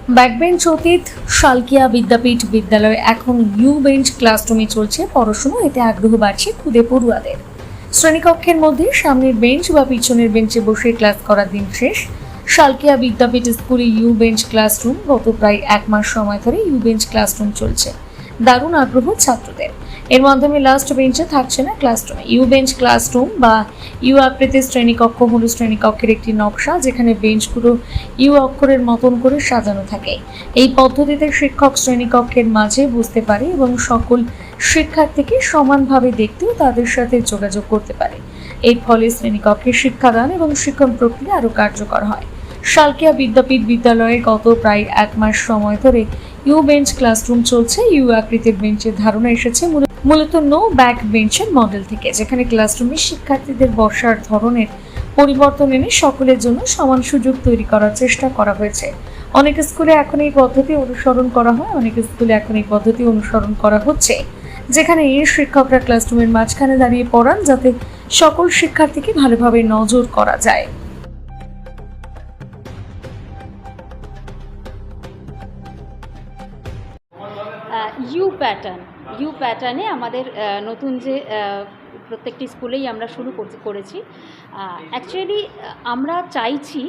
ব্যাকবেঞ্চ অতীত শালকিয়া বিদ্যাপীঠ বিদ্যালয়ে এখন ইউ বেঞ্চ ক্লাসরুমে চলছে পড়াশোনা। এতে আগ্রহ বাড়ছে খুদে পড়ুয়াদের। শ্রেণীকক্ষের মধ্যে সামনের বেঞ্চ বা পিছনের বেঞ্চে বসে ক্লাস করার দিন শেষ। শালকিয়া বিদ্যাপীঠ স্কুলে ইউ বেঞ্চ ক্লাসরুম। গত প্রায় 1 মাস সময় ধরে ইউ বেঞ্চ ক্লাসরুম চলছে। দারুণ আগ্রহ ছাত্রদের। এর মাধ্যমে লাস্ট বেঞ্চে থাকছে না ক্লাসরুমে। ইউ বেঞ্চ ক্লাসরুম বা ইউ আকৃতির শ্রেণীকক্ষ হল শ্রেণীকক্ষের একটি নকশা, যেখানে বেঞ্চগুলো ইউ অক্ষরের মতন করে সাজানো থাকে। এই পদ্ধতিতে শিক্ষক শ্রেণীকক্ষের মাঝে বুঝতে পারে এবং সকল শিক্ষার্থীকে সমানভাবে দেখতেও তাদের সাথে যোগাযোগ করতে পারে। এর ফলে শ্রেণীকক্ষে শিক্ষাদান এবং শিক্ষণ প্রক্রিয়া আরও কার্যকর হয়। শালকিয়া বিদ্যাপীঠ বিদ্যালয়ে গত প্রায় 1 মাস সময় ধরে ইউ বেঞ্চ ক্লাসরুম চলছে। ইউ আকৃতির বেঞ্চের ধারণা এসেছে মূলত নো ব্যাক বেঞ্চের মডেল থেকে, যেখানে ক্লাসরুমে শিক্ষার্থীদের বসার ধরনের পরিবর্তন এনে সকলের জন্য সমান সুযোগ তৈরি করার চেষ্টা করা হয়েছে। অনেক স্কুলে এখন এই পদ্ধতি অনুসরণ করা হয়, অনেক স্কুলে এখন এই পদ্ধতি অনুসরণ করা হচ্ছে, যেখানে শিক্ষকরা ক্লাসরুমের মাঝখানে দাঁড়িয়ে পড়ান, যাতে সকল শিক্ষার্থীকে ভালোভাবে নজর করা যায়। ইউ প্যাটার্নে আমাদের নতুন যে প্রত্যেকটি স্কুলেই আমরা শুরু করেছি। অ্যাকচুয়ালি আমরা চাইছি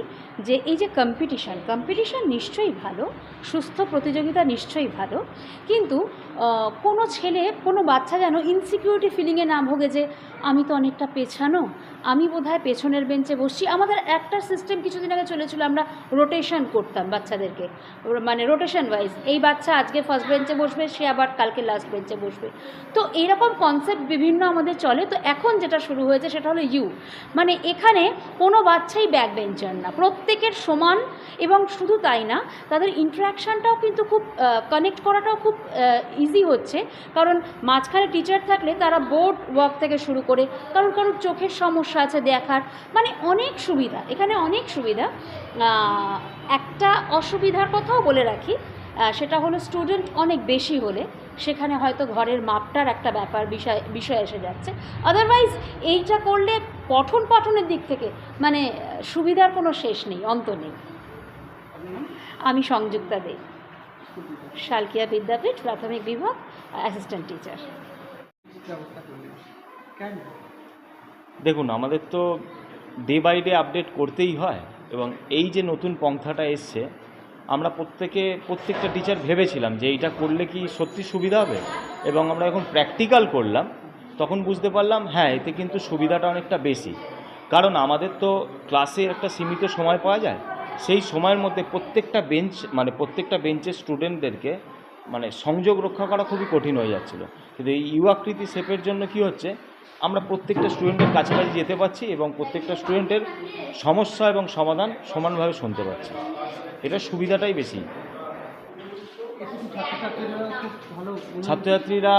যে এই যে কম্পিটিশান নিশ্চয়ই ভালো, সুস্থ প্রতিযোগিতা নিশ্চয়ই ভালো, কিন্তু কোনো বাচ্চা যেন ইনসিকিউরিটি ফিলিংয়ে না ভোগে যে আমি তো অনেকটা পেছানো, আমি বোধহয় পেছনের বেঞ্চে বসছি। আমাদের একটা সিস্টেম কিছুদিন আগে চলেছিল, আমরা রোটেশন করতাম বাচ্চাদেরকে, মানে রোটেশন ওয়াইজ, এই বাচ্চা আজকে ফার্স্ট বেঞ্চে বসবে, সে আবার কালকে লাস্ট বেঞ্চে বসবে। তো এইরকম কনসেপ্ট বিভিন্ন আমাদের চলে। তো এখন যেটা শুরু হয়েছে সেটা হলো ইউ, মানে এখানে কোনো বাচ্চাই ব্যাক বেঞ্চার না, প্রত্যেকের সমান। এবং শুধু তাই না, তাদের ইন্টারাকশানটাও কিন্তু খুব কানেক্ট করাটাও খুব ইজি হচ্ছে, কারণ মাঝখানে টিচার থাকলে তারা বোর্ড ওয়ার্ক থেকে শুরু করে, কারোর চোখের সমস্যা আছে দেখার, মানে অনেক সুবিধা, এখানে অনেক সুবিধা। একটা অসুবিধার কথাও বলে রাখি, সেটা হলো স্টুডেন্ট অনেক বেশি হলে সেখানে হয়তো ঘরের মাপটার একটা বিষয় এসে যাচ্ছে। আদারওয়াইজ এইটা করলে পঠনের দিক থেকে মানে সুবিধার কোনো শেষ নেই, অন্ত নেই। আমি সংযুক্তা দে, শালকিয়া বিদ্যাপীঠ প্রাথমিক বিভাগ, অ্যাসিস্ট্যান্ট টিচার। দেখুন, আমাদের তো ডে বাই ডে আপডেট করতেই হয়, এবং এই যে নতুন পন্থাটা এসছে, আমরা প্রত্যেকটা টিচার ভেবেছিলাম যে এইটা করলে কি সত্যি সুবিধা হবে, এবং আমরা যখন প্র্যাকটিক্যাল করলাম তখন বুঝতে পারলাম হ্যাঁ, এতে কিন্তু সুবিধাটা অনেকটা বেশি। কারণ আমাদের তো ক্লাসে একটা সীমিত সময় পাওয়া যায়, সেই সময়ের মধ্যে প্রত্যেকটা বেঞ্চের স্টুডেন্টদেরকে সংযোগ রক্ষা করা খুবই কঠিন হয়ে যাচ্ছিলো। কিন্তু এই ইউ আকৃতি শেপের জন্য কি হচ্ছে, আমরা প্রত্যেকটা স্টুডেন্টের কাছাকাছি যেতে পারছি এবং প্রত্যেকটা স্টুডেন্টের সমস্যা এবং সমাধান সমানভাবে শুনতে পাচ্ছি। এটার সুবিধাটাই বেশি। ছাত্রছাত্রীরা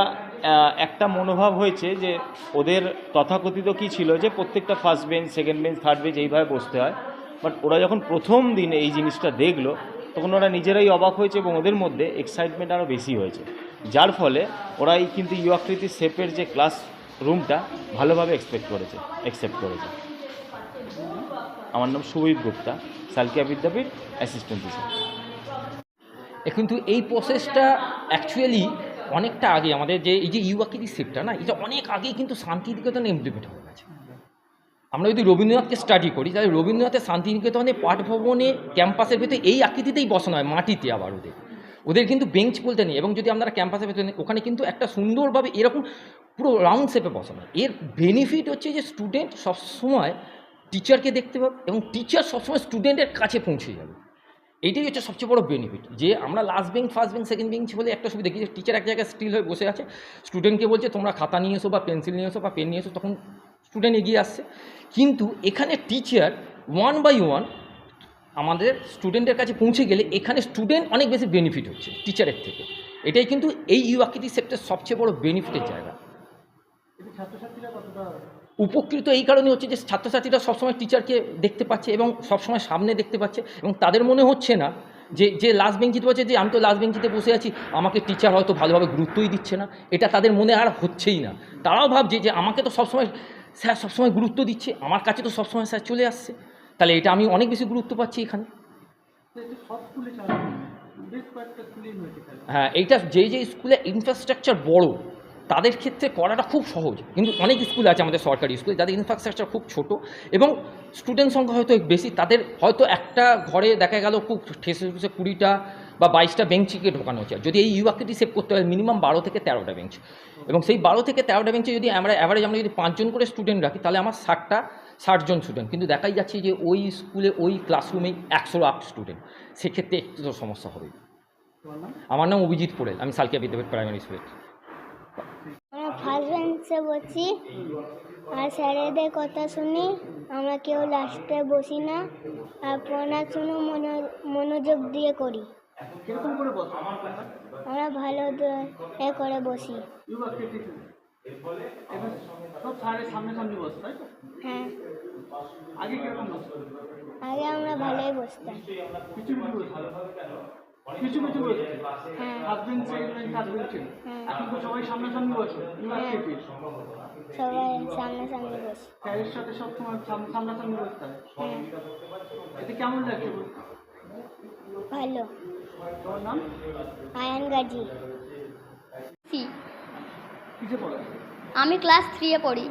একটা মনোভাব হয়েছে যে ওদের তথাকথিত কী ছিল যে প্রত্যেকটা first bench, second bench, third bench এইভাবে বসতে হয়, বাট ওরা যখন প্রথম দিন এই জিনিসটা দেখলো তখন ওরা নিজেরাই অবাক হয়েছে এবং ওদের মধ্যে এক্সাইটমেন্ট আরও বেশি হয়েছে, যার ফলে ওরা এই কিন্তু ইউ আকৃতির শেপের যে ক্লাস রুমটা ভালোভাবে অ্যাকসেপ্ট করেছে। আমার নাম সুবীর গুপ্তা, শালকিয়া বিদ্যাপীঠ, অ্যাসিস্ট্যান্ট টিচার। কিন্তু এই প্রসেসটা অ্যাকচুয়ালি অনেকটা আগে আমাদের যে এই যে ইউ আকৃতির শেপটা না, এটা অনেক আগেই কিন্তু শান্তিনিকেতনে ইমপ্লিমেন্ট হয়ে গেছে। আমরা যদি রবীন্দ্রনাথকে স্টাডি করি, তাহলে রবীন্দ্রনাথের শান্তিনিকেতনে পাঠভবনে ক্যাম্পাসের ভেতরে এই আকৃতিতেই বসানো হয়, মাটিতে। আবার ওদের কিন্তু বেঞ্চ বলতে নেই, এবং যদি আপনারা ক্যাম্পাসের ভেতরে ওখানে কিন্তু একটা সুন্দরভাবে এরকম পুরো রাউন্ড শেপে বসানো হয়। এর বেনিফিট হচ্ছে যে স্টুডেন্ট সবসময় টিচারকে দেখতে পাবে এবং টিচার সবসময় স্টুডেন্টের কাছে পৌঁছে যাবে। এইটাই হচ্ছে সবচেয়ে বড় বেনিফিট। যে আমরা last bench, first bench, second bench বলে একটা সুবিধা দেখি, যে টিচার এক জায়গায় স্টিল হয়ে বসে আছে, স্টুডেন্টকে বলছে তোমরা খাতা নিয়ে এসো বা পেন্সিল নিয়ে এসো বা পেন নিয়ে এসো, তখন স্টুডেন্ট এগিয়ে আসছে। কিন্তু এখানে টিচার ওয়ান বাই ওয়ান আমাদের স্টুডেন্টের কাছে পৌঁছে গেলে এখানে স্টুডেন্ট অনেক বেশি বেনিফিট হচ্ছে টিচারের থেকে। এটাই কিন্তু এই ইউ আকৃতি শেপটার সবচেয়ে বড় বেনিফিটের জায়গা। উপকৃত এই কারণে হচ্ছে যে ছাত্রছাত্রীরা সবসময় টিচারকে দেখতে পাচ্ছে এবং সবসময় সামনে দেখতে পাচ্ছে, এবং তাদের মনে হচ্ছে না যে লাস্ট বেঞ্চিতে বলছে যে আমি তো লাস্ট বেঞ্চিতে বসে আছি, আমাকে টিচার হয়তো ভালোভাবে গুরুত্বই দিচ্ছে না। এটা তাদের মনে আর হচ্ছেই না। তারাও ভাবছে যে আমাকে তো সবসময় স্যার সবসময় গুরুত্ব দিচ্ছে, আমার কাছে তো সবসময় স্যার চলে আসছে, তাহলে এটা আমি অনেক বেশি গুরুত্ব পাচ্ছি এখানে। হ্যাঁ, এইটা যেই যে স্কুলে ইনফ্রাস্ট্রাকচার বড় তাদের ক্ষেত্রে করাটা খুব সহজ, কিন্তু অনেক স্কুল আছে আমাদের সরকারি স্কুল যাদের ইনফ্রাস্ট্রাকচার খুব ছোট এবং স্টুডেন্ট সংখ্যা হয়তো বেশি, তাদের হয়তো একটা ঘরে দেখা গেল খুব ঠেসে ঠেসে 20টা বা 22টা বেঞ্চিকে ঢোকানো হচ্ছে। যদি এই ইউআকিটি সেভ করতে হয় মিনিমাম 12 থেকে 13টা বেঞ্চ, এবং সেই 12 থেকে 13টা বেঞ্চে যদি আমরা অ্যাভারেজ আমরা যদি 5 জন করে স্টুডেন্ট রাখি তাহলে আমার 60 জন স্টুডেন্ট, কিন্তু দেখাই যাচ্ছে যে ওই স্কুলে ওই ক্লাসরুমেই 100 আপ স্টুডেন্ট, সেক্ষেত্রে একটু তো সমস্যা হবে। আমার নাম অভিজিৎ পোড়েল, আমি সালকিয়া বিদ্যাপীঠ প্রাইমারি স্কুলের। আমরা ফার্স্ট বেঞ্চে বসি আর স্যারেদের কথা শুনি, আমরা কেউ লাস্টে বসি না আর পড়াশুনো মনোযোগ দিয়ে করি। আমরা ভালো করে বসি। হ্যাঁ, আগে আমরা ভালোই বসতাম। হ্যাঁ, সবাই সামনাসামনি বসি। ভালো। আয়ান গাজী। আমি ক্লাস 3-এ পড়ি।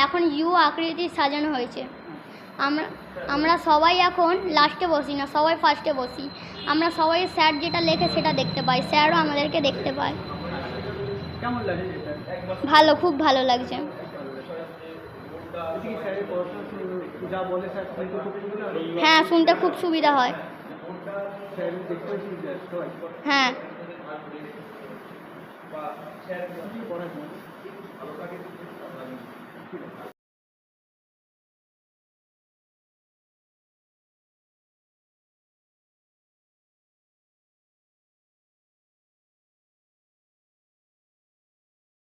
এখন ইউ আকৃতি সাজানো হয়েছে। আমরা সবাই এখন লাস্টে বসি না, সবাই ফার্স্টে বসি। আমরা সবাই স্যার যেটা লেখে সেটা দেখতে পাই, স্যারও আমাদেরকে দেখতে পায়। ভালো, খুব ভালো লাগছে। হ্যাঁ, শুনতে খুব সুবিধা হয়। হ্যাঁ।